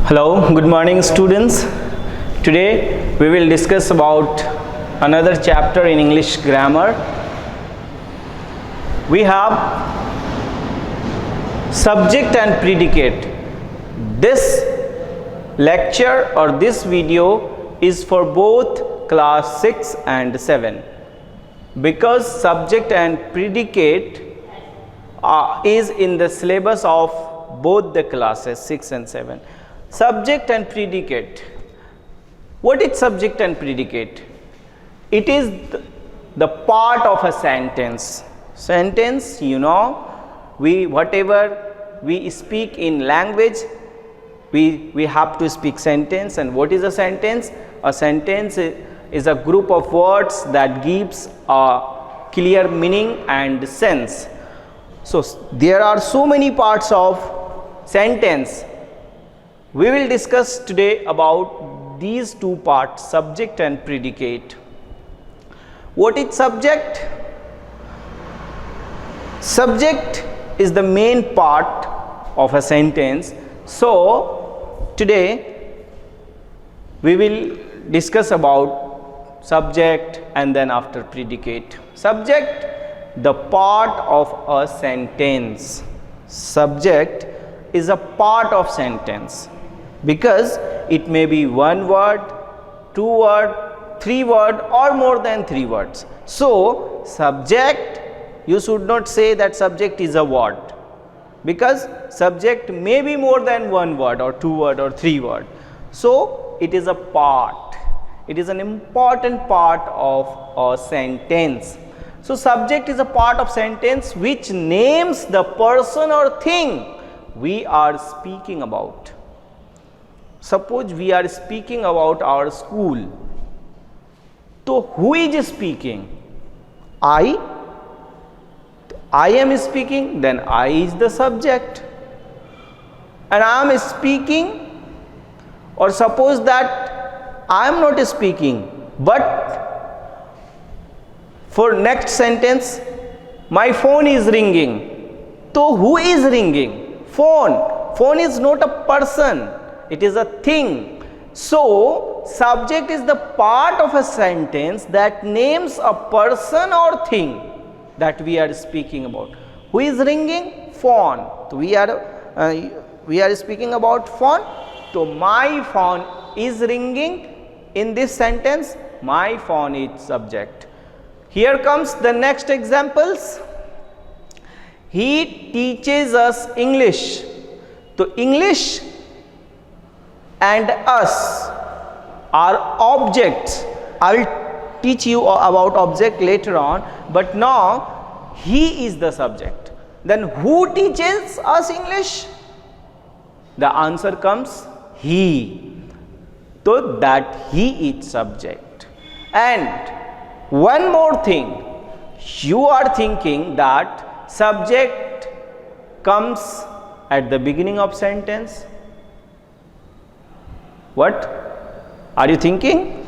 Hello, good morning students. Today we will discuss about another chapter in English grammar. We have subject and predicate. This lecture or this video is for both class 6 and 7 because subject and predicate is in the syllabus of both the classes 6 and 7. Subject and predicate. What is subject and predicate? It is the part of a sentence. Sentence, you know, whatever we speak in language, we have to speak sentence. And what is a sentence? A sentence is a group of words that gives a clear meaning and sense. So there are so many parts of sentence. We will discuss today about these two parts, subject and predicate. What is subject? Subject is the main part of a sentence. So today we will discuss about subject and then after predicate. Subject, the part of a sentence. Subject is a part of sentence because it may be one word, two word, three word or more than three words. So subject, you should not say that subject is a word because subject may be more than one word or two word or three word. So it is a part, it is an important part of a sentence. So subject is a part of sentence which names the person or thing we are speaking about. Suppose we are speaking about our school. So who is speaking? I am speaking, then I is the subject. And I am speaking, or suppose that I am not speaking, but for next sentence, my phone is ringing. So who is ringing? Phone. Phone is not a person. It is a thing. So subject is the part of a sentence that names a person or thing that we are speaking about. Who is ringing? Phone. So we are speaking about phone. So my phone is ringing. In this sentence, my phone is subject. Here comes the next examples. He teaches us English. So English and us are objects. I will teach you about object later on, but now he is the subject. Then who teaches us English? The answer comes he. So that he is subject. And one more thing, you are thinking that subject comes at the beginning of sentence. What are you thinking?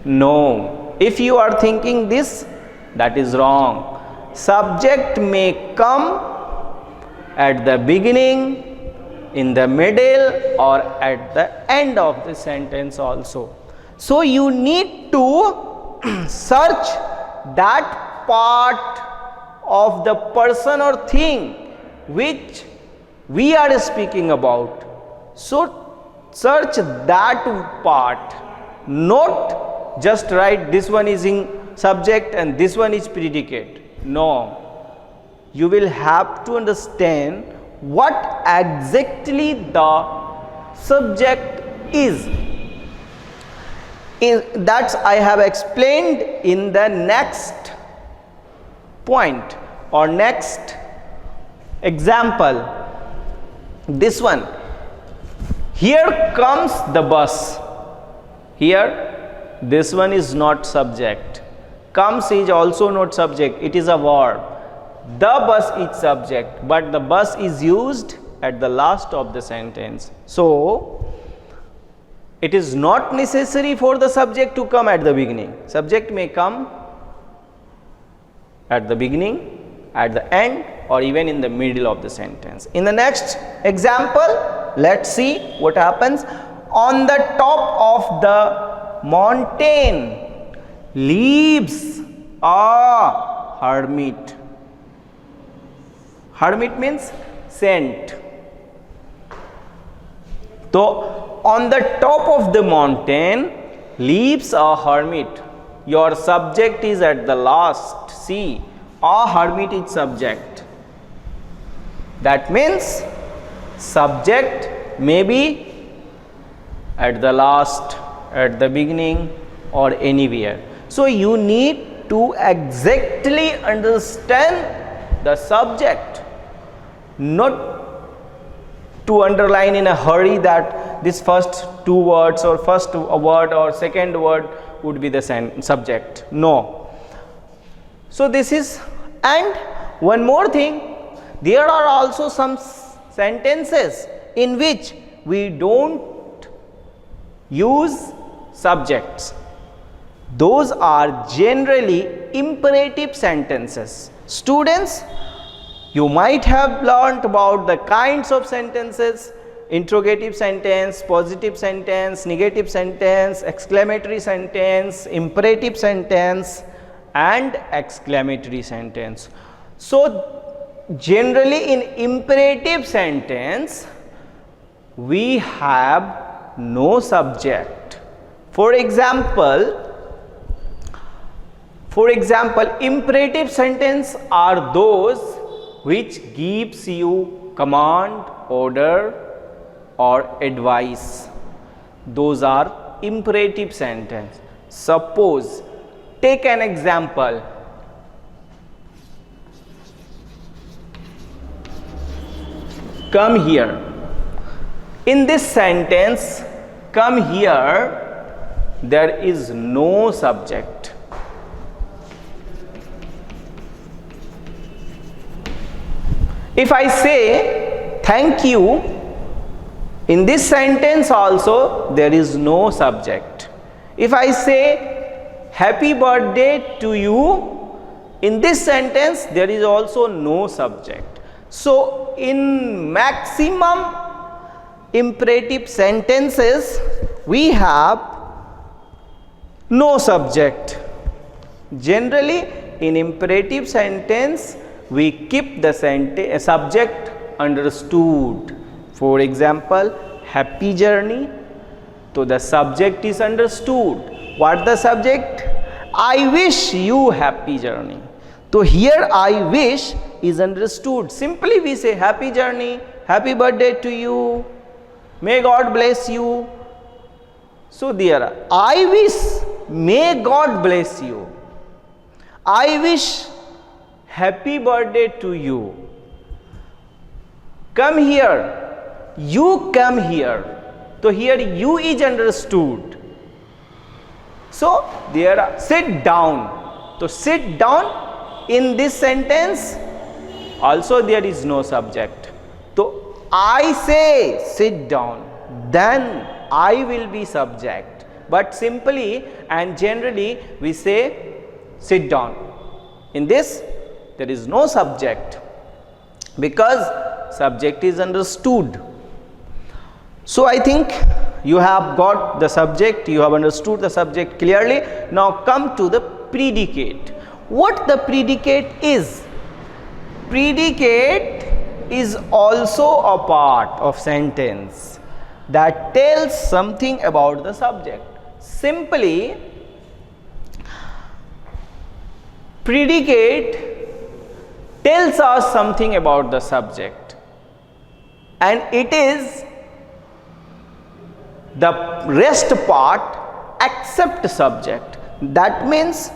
No. If you are thinking this, that is wrong. Subject may come at the beginning, in the middle or at the end of the sentence also. So you need to search that part of the person or thing which we are speaking about. So search that part, not just write this one is in subject and this one is predicate. No, you will have to understand what exactly the subject is. That I have explained in the next point or next example. This one. Here comes the bus. Here, this one is not subject. Comes is also not subject. It is a verb. The bus is subject, but the bus is used at the last of the sentence. So, it is not necessary for the subject to come at the beginning. Subject may come at the beginning, at the end, or even in the middle of the sentence. In the next example, let's see what happens. On the top of the mountain lives a hermit. Hermit means saint. So on the top of the mountain lives a hermit. Your subject is at the last. See, a hermit is subject. That means subject may be at the last, at the beginning, or anywhere. So you need to exactly understand the subject, not to underline in a hurry that this first two words or first word or second word would be the subject. No. So this is, and one more thing, there are also some sentences in which we don't use subjects. Those are generally imperative sentences. Students, you might have learnt about the kinds of sentences: interrogative sentence, positive sentence, negative sentence, exclamatory sentence, imperative sentence, and exclamatory sentence. So generally in imperative sentence we have no subject. For example, imperative sentence are those which gives you command, order, or advice. Those are imperative sentence. Suppose, take an example. Come here. In this sentence, come here, there is no subject. If I say thank you, in this sentence also there is no subject. If I say happy birthday to you, in this sentence there is also no subject. So in maximum imperative sentences we have no subject. Generally in imperative sentence we keep the subject understood. For example, happy journey, so the subject is understood. What the subject? I wish you happy journey. So here I wish is understood. Simply we say happy journey, happy birthday to you, may God bless you. So there, I wish, may God bless you. I wish, happy birthday to you. Come here, you come here. So here you is understood. So there, sit down. So sit down, in this sentence also there is no subject. So I say sit down, then I will be subject. But simply and generally we say sit down. In this there is no subject because subject is understood. So I think you have got the subject, you have understood the subject clearly. Now come to the predicate. What the predicate is? Predicate is also a part of sentence that tells something about the subject. Simply, predicate tells us something about the subject, and it is the rest part except subject. That means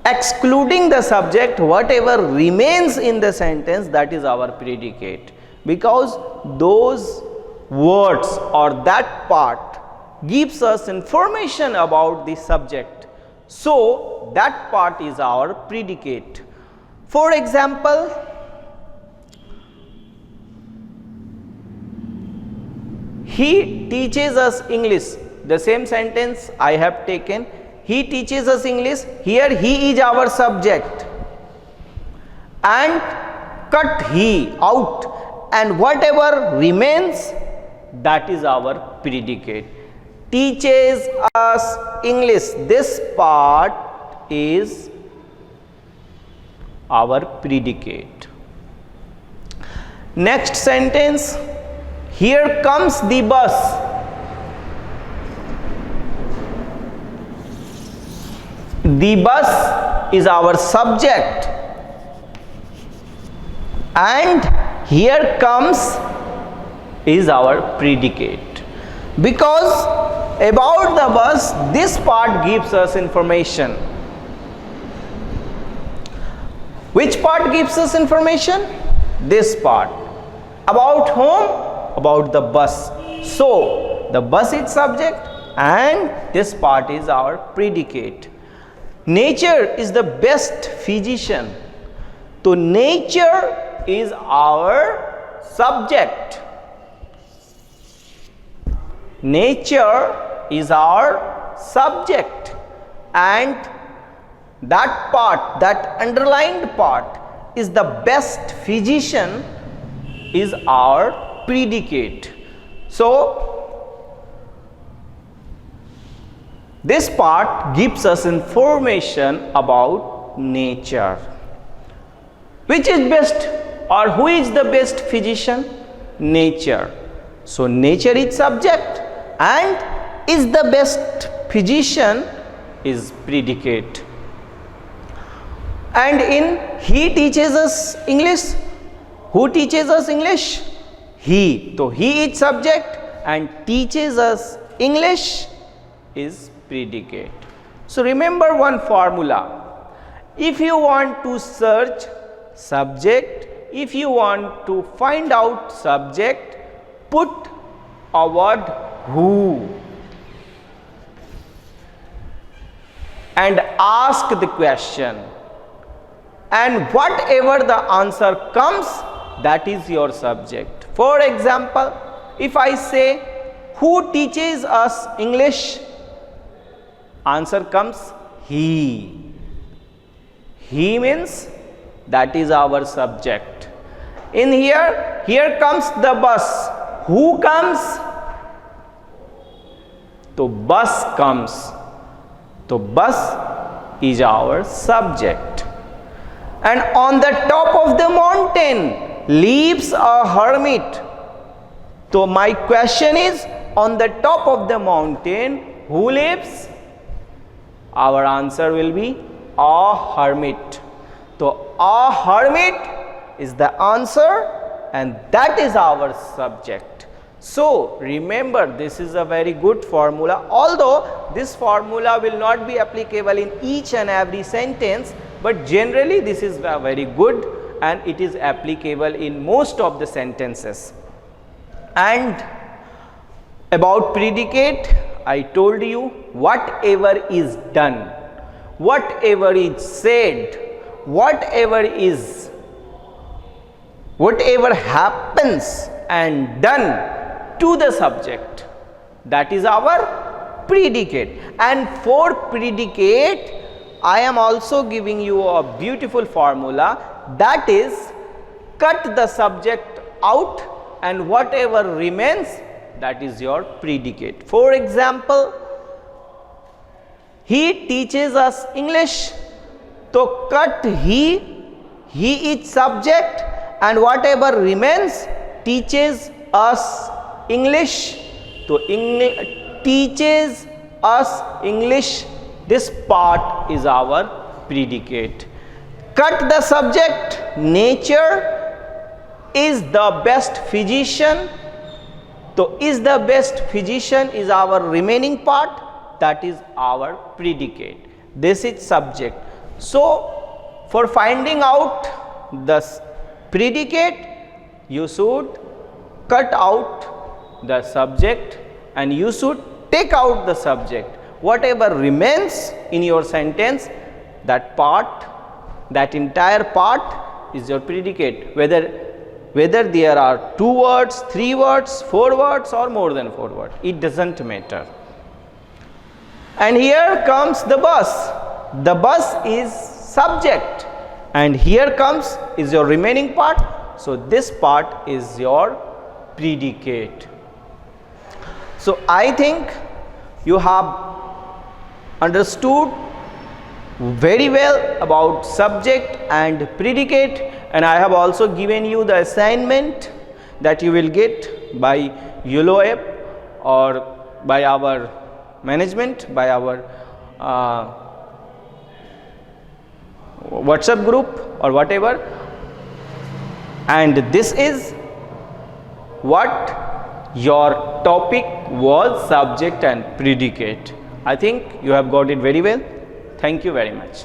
excluding the subject, whatever remains in the sentence, that is our predicate, because those words or that part gives us information about the subject. So that part is our predicate. For example, he teaches us English. The same sentence I have taken. He teaches us English. Here he is our subject. And cut he out and whatever remains, that is our predicate. Teaches us English. This part is our predicate. Next sentence, here comes the bus. The bus is our subject, and here comes is our predicate. Because about the bus, this part gives us information. Which part gives us information? This part. About whom? About the bus. So the bus is subject and this part is our predicate. Nature is the best physician. So nature is our subject. Nature is our subject, and that part, that underlined part, is the best physician, is our predicate. So this part gives us information about nature. Which is best, or who is the best physician? Nature. So nature is subject and is the best physician is predicate. And in he teaches us English. Who teaches us English? He. So he is subject and teaches us English is predicate. So remember one formula. If you want to search subject, if you want to find out subject, put a word who and ask the question, and whatever the answer comes, that is your subject. For example, if I say who teaches us English, answer comes he. He means that is our subject. In here comes the bus. Who comes? So bus comes. So bus is our subject. And on the top of the mountain lives a hermit. So my question is, on the top of the mountain who lives? Our answer will be a hermit. So a hermit is the answer, and that is our subject. So remember, this is a very good formula, although this formula will not be applicable in each and every sentence, but generally this is very good and it is applicable in most of the sentences. And about predicate, I told you, whatever is done, whatever is said, whatever happens and done to the subject, that is our predicate. And for predicate, I am also giving you a beautiful formula, that is, cut the subject out and whatever remains, that is your predicate. For example, he teaches us English. So cut he is subject, and whatever remains, teaches us English. So teaches us English, this part is our predicate. Cut the subject, nature is the best physician. So is the best physician is our remaining part, that is our predicate. This is subject. So for finding out the predicate, you should cut out the subject and you should take out the subject. Whatever remains in your sentence, that part, that entire part is your predicate, whether there are 2 words, 3 words, 4 words or more than 4 words, it doesn't matter. And here comes the bus. The bus is subject, and here comes is your remaining part, So this part is your predicate. So I think you have understood very well about subject and predicate, and I have also given you the assignment that you will get by YOLO app or by our management, by our WhatsApp group or whatever, and this is what your topic was, subject and predicate. I think you have got it very well. Thank you very much.